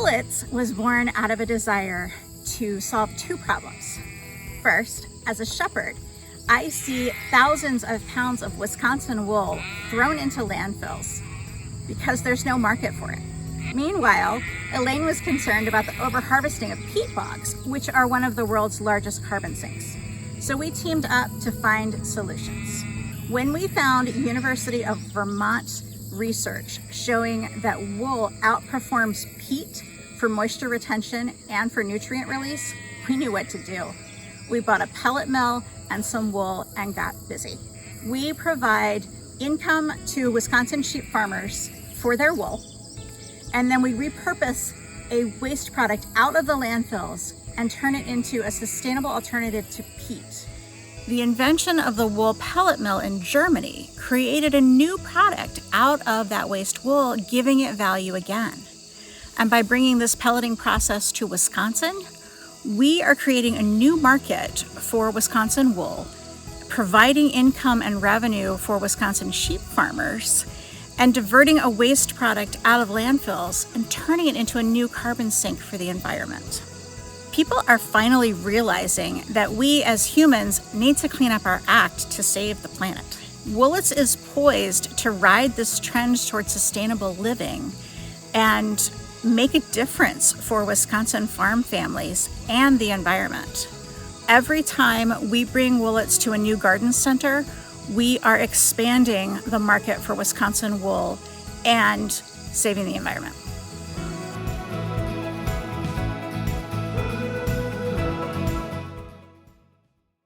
Woollets was born out of a desire to solve two problems. First, as a shepherd, I see thousands of pounds of Wisconsin wool thrown into landfills because there's no market for it. Meanwhile, Elaine was concerned about the overharvesting of peat bogs, which are one of the world's largest carbon sinks. So we teamed up to find solutions. When we found University of Vermont research showing that wool outperforms peat for moisture retention and for nutrient release, we knew what to do. We bought a pellet mill and some wool and got busy. We provide income to Wisconsin sheep farmers for their wool, and then we repurpose a waste product out of the landfills and turn it into a sustainable alternative to peat. The invention of the wool pellet mill in Germany created a new product out of that waste wool, giving it value again. And by bringing this pelleting process to Wisconsin, we are creating a new market for Wisconsin wool, providing income and revenue for Wisconsin sheep farmers, and diverting a waste product out of landfills and turning it into a new carbon sink for the environment. People are finally realizing that we as humans need to clean up our act to save the planet. Woollets is poised to ride this trend towards sustainable living and make a difference for Wisconsin farm families and the environment. Every time we bring Woollets to a new garden center, we are expanding the market for Wisconsin wool and saving the environment.